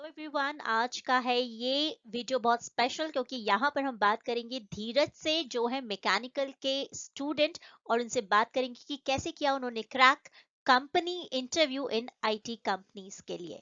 Everyone, आज का है ये वीडियो बहुत स्पेशल क्योंकि यहाँ पर हम बात करेंगे धीरज से जो है मैकेनिकल के स्टूडेंट। और उनसे बात करेंगे कि कैसे किया उन्होंने क्रैक कंपनी इंटरव्यू इन आईटी कंपनीज के लिए।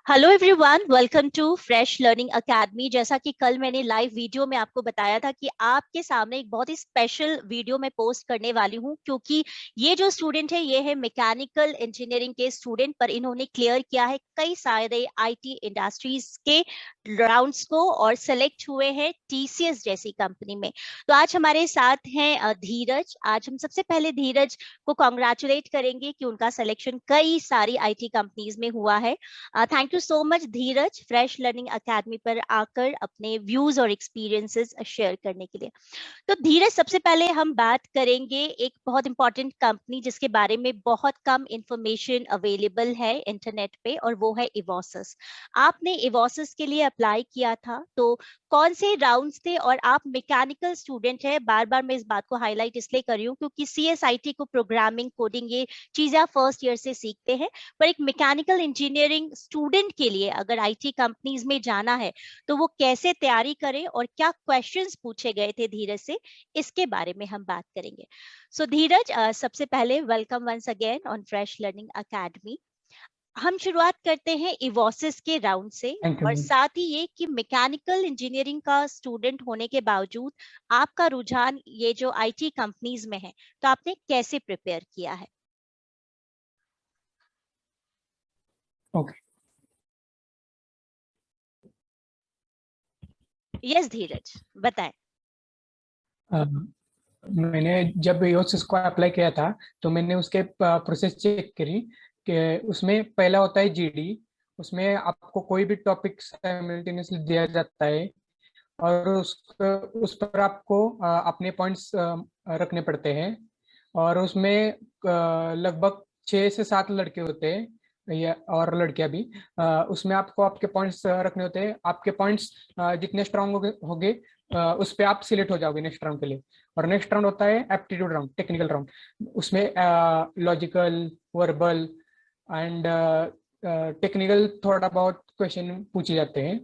Hello everyone, welcome to Fresh Learning Academy. जैसा कि कल मैंने लाइव वीडियो में आपको बताया था कि आपके सामने एक बहुत ही स्पेशल वीडियो मैं पोस्ट करने वाली हूं, क्योंकि ये जो स्टूडेंट है ये है मैकेनिकल इंजीनियरिंग के स्टूडेंट, पर इन्होंने क्लियर किया है कई सारे आईटी इंडस्ट्रीज के राउंड्स को और सेलेक्ट हुए हैं टीसीएस जैसी कंपनी में। तो आज हमारे साथ हैं धीरज। आज हम सबसे पहले धीरज को कॉन्ग्रेचुलेट करेंगे कि उनका सिलेक्शन कई सारी आईटी कंपनीज में हुआ है। Thank you so much Dheeraj, fresh Learning academy पर आकर अपने व्यूज और एक्सपीरियंसेस शेयर करने के लिए। तो धीरज, सबसे पहले हम बात करेंगे एक बहुत इंपॉर्टेंट कंपनी जिसके बारे में बहुत कम इंफॉर्मेशन अवेलेबल है इंटरनेट पे, और वो है इवोसिस। आपने इवोसिस के लिए अप्लाई किया था, तो कौन से राउंड्स थे? और आप मैकेनिकल स्टूडेंट है, बार बार मैं इस बात को हाईलाइट इसलिए कर रही हूँ क्योंकि सीएसआईटी को प्रोग्रामिंग, कोडिंग, ये चीजें आप फर्स्ट ईयर से सीखते हैं, पर एक मैकेनिकल इंजीनियरिंग स्टूडेंट के लिए अगर आईटी कंपनीज में जाना है तो वो कैसे तैयारी करे और क्या क्वेश्चंस पूछे गए थे धीरज से, इसके बारे में हम बात करेंगे। सो धीरज, सबसे पहले welcome once again on Fresh Learning Academy. हम शुरुआत करते हैं इवोसिस के राउंड से, थैंक यू और मैम। साथ ही ये कि मैकेनिकल इंजीनियरिंग का स्टूडेंट होने के बावजूद आपका रुझान ये जो आईटी कंपनीज में है, तो आपने कैसे प्रिपेयर किया है? ओके। यस धीरज, बताएं। अ, मैंने जब योसिस को अप्लाई किया था तो मैंने उसके प्रोसेस चेक करी कि उसमें पहला होता है जीडी। उसमें आपको कोई भी टॉपिक साइमल्टेनियसली दिया जाता है और उस पर आपको अपने पॉइंट्स रखने पड़ते हैं। और उसमें लगभग 6 से 7 लड़के होते हैं या और लड़कियां भी। उसमें आपको आपके पॉइंट्स रखने होते हैं। आपके पॉइंट्स जितने स्ट्रांग होगे उस पे आप सिलेक्ट हो जाओगे नेक्स्ट राउंड के लिए। और नेक्स्ट राउंड होता है एप्टीट्यूड राउंड, टेक्निकल राउंड। उसमें लॉजिकल, वर्बल एंड टेक्निकल थोड़ा बहुत क्वेश्चन पूछे जाते हैं।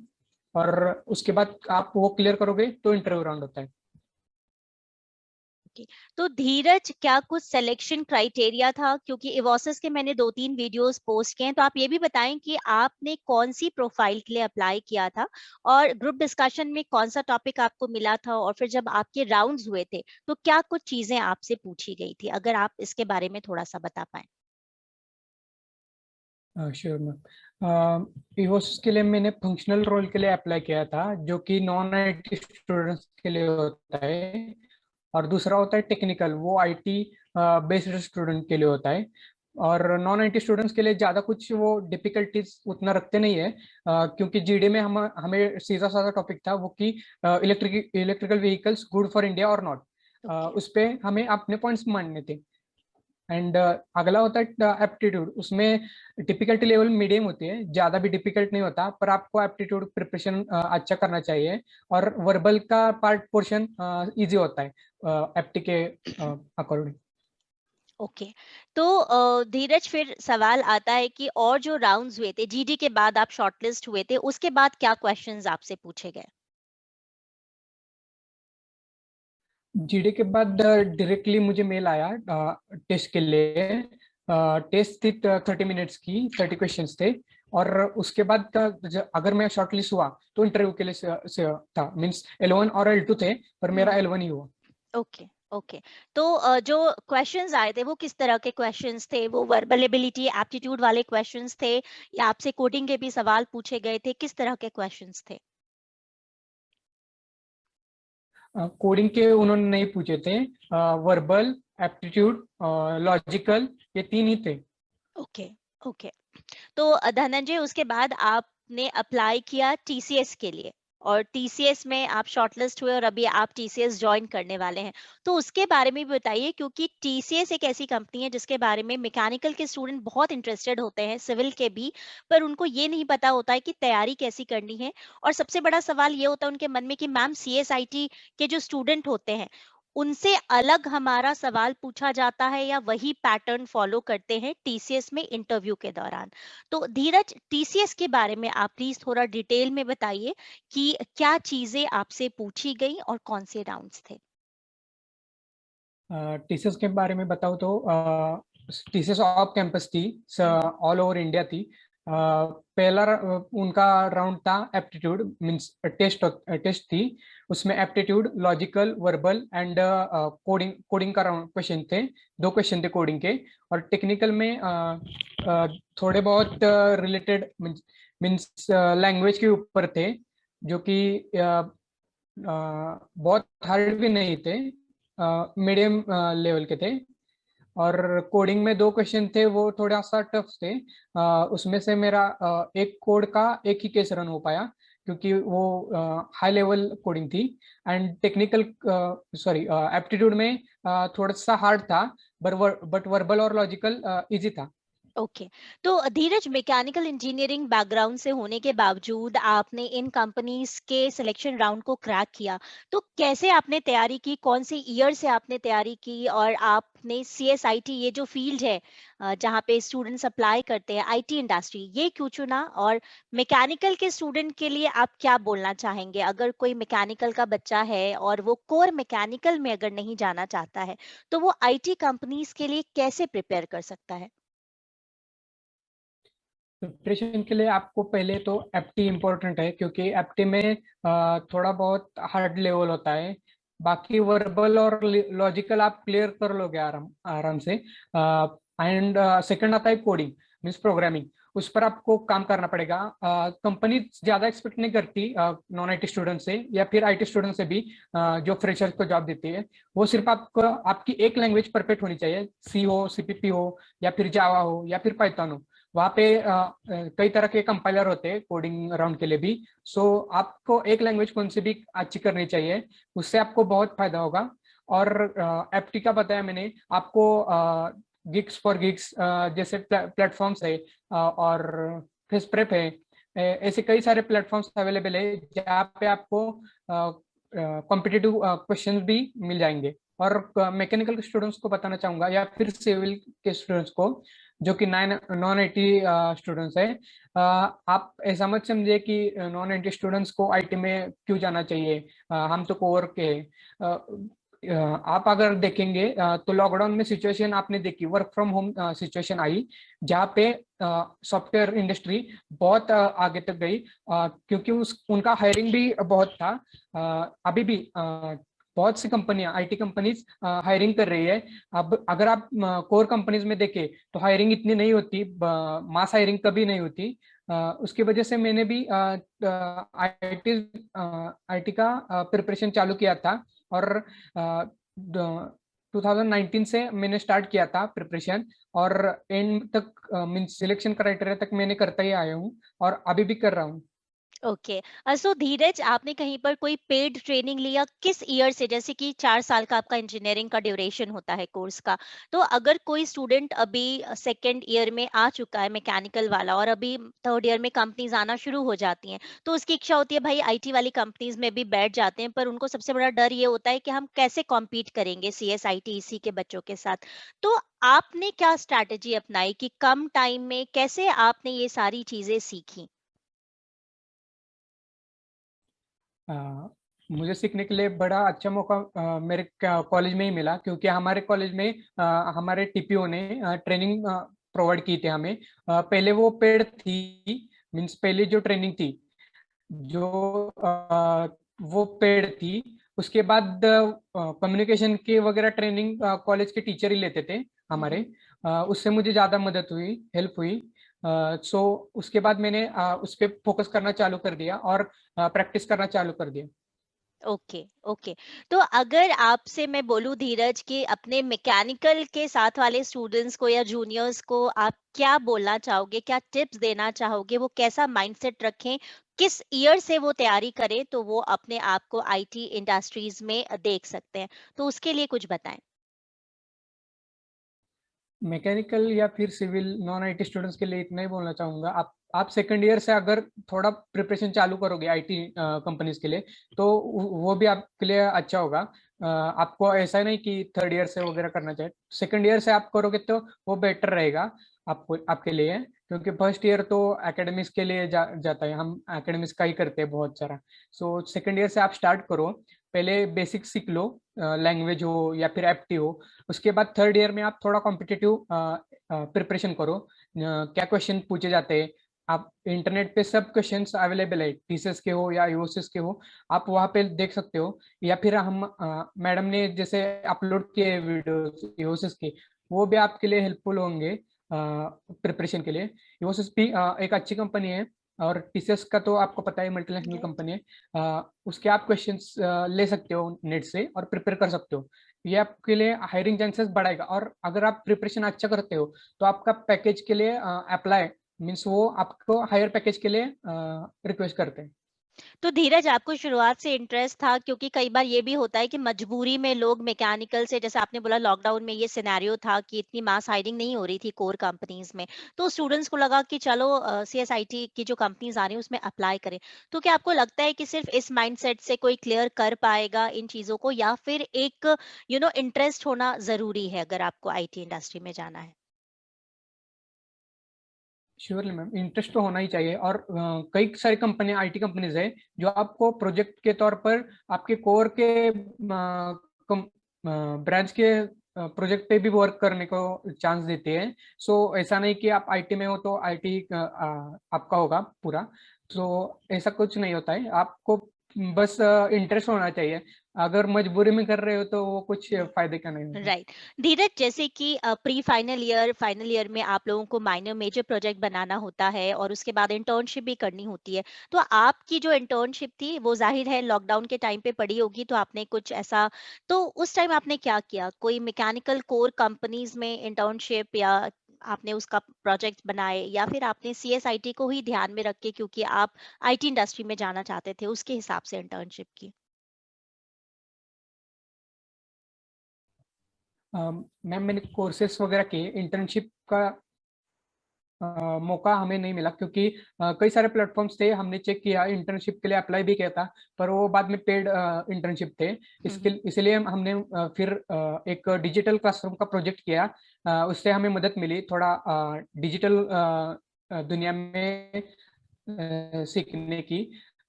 और उसके बाद आप वो क्लियर करोगे तो इंटरव्यू राउंड होता है। ओके। तो धीरज, क्या कुछ सिलेक्शन क्राइटेरिया था? क्योंकि इवोसिस के मैंने 2-3 वीडियोस पोस्ट किए हैं, तो आप ये भी बताएं कि आपने कौन सी प्रोफाइल के लिए अप्लाई किया था, और ग्रुप डिस्कशन में कौन सा टॉपिक आपको मिला था, और फिर जब आपके राउंड्स हुए थे तो क्या कुछ चीजें आपसे पूछी गई थी? अगर आप इसके बारे में थोड़ा सा बता पाए। Sure ma'am. इवोसिस के लिए मैंने फंक्शनल रोल के लिए अप्लाई किया था जो कि नॉन आईटी स्टूडेंट्स के लिए होता है। और दूसरा होता है टेक्निकल, वो आईटी बेस्ड स्टूडेंट के लिए होता है। और नॉन आईटी स्टूडेंट्स के लिए ज़्यादा कुछ वो डिफिकल्टीज उतना रखते नहीं है। क्योंकि जीडी में हम हमें सीधा साधा टॉपिक था वो कि electrical vehicles good for India और नॉट। ओके। उस पे हमें अपने पॉइंट्स मानने थे। एंड अगला होता है एप्टीट्यूड। उसमें डिफिकल्टी लेवल मीडियम होती है, ज्यादा भी डिफिकल्ट नहीं होता, पर आपको एप्टीट्यूड प्रिपरेशन अच्छा करना चाहिए। और वर्बल का पार्ट पोर्शन इजी होता है एप्टी के अकॉर्डिंग। ओके। तो धीरज, फिर सवाल आता है कि और जो राउंड्स हुए थे जीडी के बाद, आप शॉर्टलिस्ट हुए थे, उसके बाद क्या क्वेश्चंस आपसे पूछे गए? जीडी के बाद डायरेक्टली मुझे मेल आया टेस्ट के लिए। टेस्ट थी 30 मिनट्स की, 30 क्वेश्चंस थे। और उसके बाद अगर मैं शॉर्टलिस्ट हुआ तो इंटरव्यू के लिए से था। मींस L1 और L2 थे, पर मेरा हम्म। L1 ही हुआ। ओके। ओके। तो जो क्वेश्चंस आए थे वो किस तरह के क्वेश्चंस थे? वो वर्बल एबिलिटी, एप्टीट्यूड वाले क्वेश्चंस थे, या आपसे कोडिंग के भी सवाल पूछे गए थे? किस तरह के क्वेश्चंस थे? कोडिंग के उन्होंने नहीं पूछे थे। वर्बल, एप्टीट्यूड, लॉजिकल, ये तीन ही थे। ओके। ओके। तो धनंजय, उसके बाद आपने अप्लाई किया टीसीएस के लिए, और टीसीएस में आप शॉर्टलिस्ट हुए और अभी आप टीसीएस ज्वाइन करने वाले हैं। तो उसके बारे में भी बताइए, क्योंकि टीसीएस एक ऐसी कंपनी है जिसके बारे में मैकेनिकल के स्टूडेंट बहुत इंटरेस्टेड होते हैं, सिविल के भी, पर उनको ये नहीं पता होता है कि तैयारी कैसी करनी है। और सबसे बड़ा सवाल ये होता है उनके मन में कि मैम, सीएसआईटी के जो स्टूडेंट होते हैं उनसे अलग हमारा सवाल पूछा जाता है या वही पैटर्न फॉलो करते हैं टीसीएस में इंटरव्यू के दौरान? तो धीरज, टीसीएस के बारे में आप प्लीज थोड़ा डिटेल में बताइए कि क्या चीजें आपसे पूछी गई और कौन से राउंड्स थे? टीसीएस के बारे में बताऊँ तो टीसीएस ऑफ कैंपस थी, ऑल ओवर इंडिया थी। पहला उनका राउंड था एप्टीट्यूड मींस टेस्ट थी। उसमें aptitude, logical, verbal and coding का राउंड क्वेश्चन थे। 2 क्वेश्चन थे कोडिंग के। और टेक्निकल में थोड़े बहुत रिलेटेड मींस लैंग्वेज के ऊपर थे, जो कि बहुत हार्ड भी नहीं थे, मीडियम लेवल के थे। और कोडिंग में 2 क्वेश्चन थे, वो थोड़ा सा टफ थे। उसमें से मेरा एक कोड का एक ही केस रन हो पाया, क्योंकि वो हाई लेवल कोडिंग थी। एंड टेक्निकल सॉरी एप्टीट्यूड में थोड़ा सा हार्ड था, बट वर्बल और लॉजिकल इजी था। ओके। तो धीरज, मैकेनिकल इंजीनियरिंग बैकग्राउंड से होने के बावजूद आपने इन कंपनीज के सिलेक्शन राउंड को क्रैक किया। तो कैसे आपने तैयारी की? कौन से ईयर से आपने तैयारी की? और आपने सीएसआईटी, ये जो फील्ड है जहाँ पे स्टूडेंट्स अप्लाई करते हैं, आईटी इंडस्ट्री, ये क्यों चुना? और मैकेनिकल के स्टूडेंट के लिए आप क्या बोलना चाहेंगे? अगर कोई मैकेनिकल का बच्चा है और वो कोर मैकेनिकल में अगर नहीं जाना चाहता है, तो वो आईटी कंपनीज के लिए कैसे प्रिपेयर कर सकता है? प्रिपरेशन के लिए आपको पहले तो एप्टी इम्पोर्टेंट है, क्योंकि एप्टी में थोड़ा बहुत हार्ड लेवल होता है। बाकी वर्बल और लॉजिकल आप क्लियर कर लोगे आराम आराम से। एंड सेकंड आता है कोडिंग मीन्स प्रोग्रामिंग। उस पर आपको काम करना पड़ेगा। कंपनी ज्यादा एक्सपेक्ट नहीं करती नॉन आईटी स्टूडेंट से या फिर आईटी स्टूडेंट से भी, जो फ्रेशर्स को जॉब देती है। वो सिर्फ आपको आपकी एक लैंग्वेज परफेक्ट होनी चाहिए, सी हो, सीपीपी हो, या फिर जावा हो, या फिर पाइथन हो। वहाँ पे कई तरह के कंपाइलर होते हैं कोडिंग राउंड के लिए भी। सो आपको एक लैंग्वेज कौन सी भी अच्छी करनी चाहिए, उससे आपको बहुत फायदा होगा। और एप्टी का बताया मैंने आपको, गिग्स फॉर गिग्स जैसे प्लेटफॉर्म्स है, और फेस प्रेप है। ऐसे कई सारे प्लेटफॉर्म्स अवेलेबल है, जहाँ पे आपको कॉम्पिटिटिव क्वेश्चंस भी मिल जाएंगे। और मैकेनिकल के स्टूडेंट्स को बताना चाहूंगा, या फिर सिविल के स्टूडेंट्स को, जो कि नॉन आईटी स्टूडेंट्स है, आप ऐसा मत समझिए कि नॉन आईटी स्टूडेंट्स को आईटी में क्यों जाना चाहिए, हम तो कोर के हैं। आप अगर देखेंगे तो लॉकडाउन में सिचुएशन आपने देखी, वर्क फ्रॉम होम सिचुएशन आई, जहाँ पे सॉफ्टवेयर इंडस्ट्री बहुत आगे तक गई, क्योंकि उनका हायरिंग भी बहुत था। अभी भी बहुत सी कंपनियां, आईटी कंपनीज हायरिंग कर रही है। अब अगर आप कोर कंपनीज में देखें तो हायरिंग इतनी नहीं होती, मास हायरिंग कभी नहीं होती। उसकी वजह से मैंने भी आईटी आईटी का प्रिपरेशन चालू किया था। और 2019 से मैंने स्टार्ट किया था प्रिपरेशन, और एंड तक मीन्स सिलेक्शन क्राइटेरिया तक मैंने करता ही आया हूँ, और अभी भी कर रहा हूँ। ओके। सो धीरज, आपने कहीं पर कोई पेड ट्रेनिंग लिया किस ईयर से? जैसे कि 4 साल का आपका इंजीनियरिंग का ड्यूरेशन होता है कोर्स का। तो अगर कोई स्टूडेंट अभी सेकेंड ईयर में आ चुका है मैकेनिकल वाला, और अभी थर्ड ईयर में कंपनीज आना शुरू हो जाती हैं, तो उसकी इच्छा होती है भाई आईटी वाली कंपनीज में भी बैठ जाते हैं, पर उनको सबसे बड़ा डर ये होता है कि हम कैसे कॉम्पीट करेंगे सीएस आईटी इसी के बच्चों के साथ। तो आपने क्या स्ट्रैटेजी अपनाई कि कम टाइम में कैसे आपने ये सारी चीजें सीखी? अ, मुझे सीखने के लिए बड़ा अच्छा मौका मेरे कॉलेज में ही मिला, क्योंकि हमारे कॉलेज में हमारे टीपीओ ने ट्रेनिंग प्रोवाइड की थी हमें। पहले वो पेड थी, मीन्स पहले जो ट्रेनिंग थी, जो वो पेड थी। उसके बाद कम्युनिकेशन की वगैरह ट्रेनिंग कॉलेज के टीचर ही लेते थे हमारे। उससे मुझे ज़्यादा मदद हुई, हेल्प हुई। सो उसके बाद मैंने उस पर फोकस करना चालू कर दिया, और प्रैक्टिस करना चालू कर दिया। ओके। ओके। तो अगर आपसे मैं बोलूं धीरज कि अपने मैकेनिकल के साथ वाले स्टूडेंट्स को या जूनियर्स को आप क्या बोलना चाहोगे, क्या टिप्स देना चाहोगे, वो कैसा माइंडसेट रखें, किस ईयर से वो तैयारी करें तो वो अपने आप को आईटी इंडस्ट्रीज में देख सकते हैं? तो उसके लिए कुछ बताएं। मैकेनिकल या फिर सिविल नॉन आईटी स्टूडेंट्स के लिए इतना ही बोलना चाहूंगा। आप सेकंड ईयर से अगर थोड़ा प्रिपरेशन चालू करोगे आईटी कंपनीज के लिए, तो वो भी आपके लिए अच्छा होगा। आपको ऐसा नहीं कि थर्ड ईयर से वगैरह करना चाहिए, सेकंड ईयर से आप करोगे तो वो बेटर रहेगा आपको, आपके लिए, क्योंकि फर्स्ट ईयर तो एकेडमिक्स के लिए जाता है, हम एकेडमिक्स का ही करते हैं बहुत सारा। सो सेकंड ईयर से आप स्टार्ट करो, पहले बेसिक सीख लो, लैंग्वेज हो या फिर एप्टी हो। उसके बाद थर्ड ईयर में आप थोड़ा कॉम्पिटिटिव प्रिपरेशन करो। क्या क्वेश्चन पूछे जाते हैं, आप इंटरनेट पे सब क्वेश्चंस अवेलेबल है, टीसीएस के हो या यूएसएस के हो, आप वहाँ पे देख सकते हो। या फिर हम मैडम ने जैसे अपलोड किए वीडियोस यूएसएस के, वो भी आपके लिए हेल्पफुल होंगे प्रिपरेशन के लिए। यूएसएस भी एक अच्छी कंपनी है, और टीसीएस का तो आपको पता है मल्टीनेशनल राइट। कंपनी है। उसके आप क्वेश्चंस ले सकते हो नेट से और प्रिपेयर कर सकते हो। ये आपके लिए हायरिंग चांसेस बढ़ाएगा, और अगर आप प्रिपरेशन अच्छा करते हो तो आपका पैकेज के लिए अप्लाई मीन्स वो आपको हायर पैकेज के लिए रिक्वेस्ट करते हैं। तो धीरज, आपको शुरुआत से इंटरेस्ट था, क्योंकि कई बार ये भी होता है कि मजबूरी में लोग मैकेनिकल से, जैसे आपने बोला लॉकडाउन में ये सिनेरियो था कि इतनी मास हायरिंग नहीं हो रही थी कोर कंपनीज में, तो स्टूडेंट्स को लगा कि चलो सीएसआईटी की जो कंपनीज आ रही हैं उसमें अप्लाई करें। तो क्या आपको लगता है कि सिर्फ इस माइंडसेट से कोई क्लियर कर पाएगा इन चीजों को, या फिर एक इंटरेस्ट होना जरूरी है अगर आपको आईटी इंडस्ट्री में जाना है? श्योरली मैम, इंटरेस्ट तो होना ही चाहिए। और कई सारी कंपनी आईटी कंपनीज है जो आपको प्रोजेक्ट के तौर पर आपके कोर के ब्रांच के प्रोजेक्ट पे भी वर्क करने को चांस देते हैं। सो ऐसा नहीं कि आप आईटी में हो तो आईटी आपका होगा पूरा। तो ऐसा कुछ नहीं होता है, आपको बस इंटरेस्ट होना चाहिए। अगर मजबूरी में कर रहे हो तो वो कुछ फायदे का नहीं होगा। राइट। धीरज, जैसे कि pre final year, final year में आप लोगों को माइनर मेजर प्रोजेक्ट बनाना होता है और उसके बाद इंटर्नशिप भी करनी होती है। तो आपकी जो इंटर्नशिप थी वो जाहिर है लॉकडाउन के टाइम पे पड़ी होगी, तो आपने कुछ ऐसा, तो उस टाइम आपने क्या किया? कोई मैकेनिकल कोर कंपनीज में इंटर्नशिप, या आपने उसका प्रोजेक्ट बनाए, या फिर आपने सीएसआईटी को ही ध्यान में रख के, क्योंकि आप आईटी इंडस्ट्री में जाना चाहते थे, उसके हिसाब से इंटर्नशिप की? मैम मैंने कोर्सेस वगैरह किए, इंटर्नशिप का मौका हमें नहीं मिला, क्योंकि कई सारे प्लेटफॉर्म्स थे, हमने चेक किया, इंटर्नशिप के लिए अप्लाई भी किया था, पर वो बाद में पेड इंटर्नशिप थे। इसके इसलिए हमने फिर एक डिजिटल क्लासरूम का प्रोजेक्ट किया। उससे हमें मदद मिली थोड़ा डिजिटल दुनिया में सीखने की।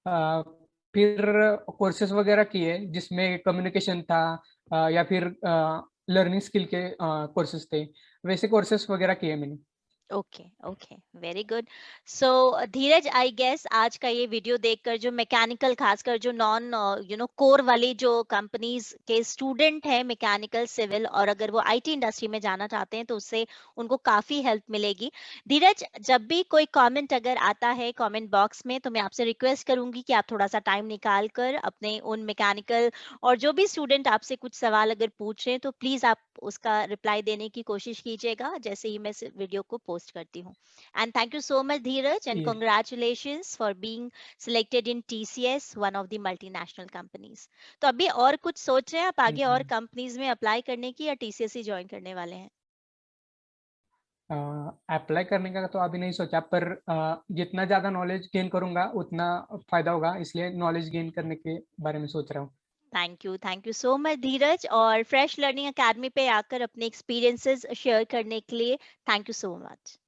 अ, फिर कोर्सेज वगैरह किए जिसमें कम्युनिकेशन था, या फिर लर्निंग स्किल के कोर्सेज थे, वैसे कोर्सेज वगैरह किए मैंने। Okay, okay, very good. So Dheeraj, I guess आज का ये वीडियो देखकर जो मैकेनिकल, खासकर जो नॉन कोर वाली जो कंपनीज के स्टूडेंट हैं, मैकेनिकल सिविल, और अगर वो आईटी इंडस्ट्री में जाना चाहते हैं तो उससे उनको काफी हेल्प मिलेगी। धीरज, जब भी कोई कमेंट अगर आता है कमेंट बॉक्स में, तो मैं आपसे रिक्वेस्ट करूंगी कि आप थोड़ा सा टाइम निकाल कर अपने उन मैकेनिकल, और जो भी स्टूडेंट आपसे कुछ सवाल अगर पूछें तो प्लीज आप उसका रिप्लाई देने की कोशिश कीजिएगा जैसे ही मैं इस वीडियो को पोस्ट करती हूँ। And thank you so much Dheeraj, and ये congratulations for being selected in TCS, one of the multinational companies. तो अभी और कुछ सोच रहे हैं आप आगे थैंक यू। और कंपनीज में अप्लाई करने की, या टीसीएस ही ज्वाइन करने वाले हैं? अप्लाई करने का तो अभी नहीं सोचा, पर जितना ज़्यादा नॉलेज गेन करूंगा उतना फ़ायदा होगा, इसलिए नॉलेज गेन करने के बारे में सोच रहा हूँ। थैंक यू सो मच धीरज, और फ्रेश लर्निंग अकेडमी पे आकर अपने एक्सपीरियंसेस शेयर करने के लिए थैंक यू सो मच।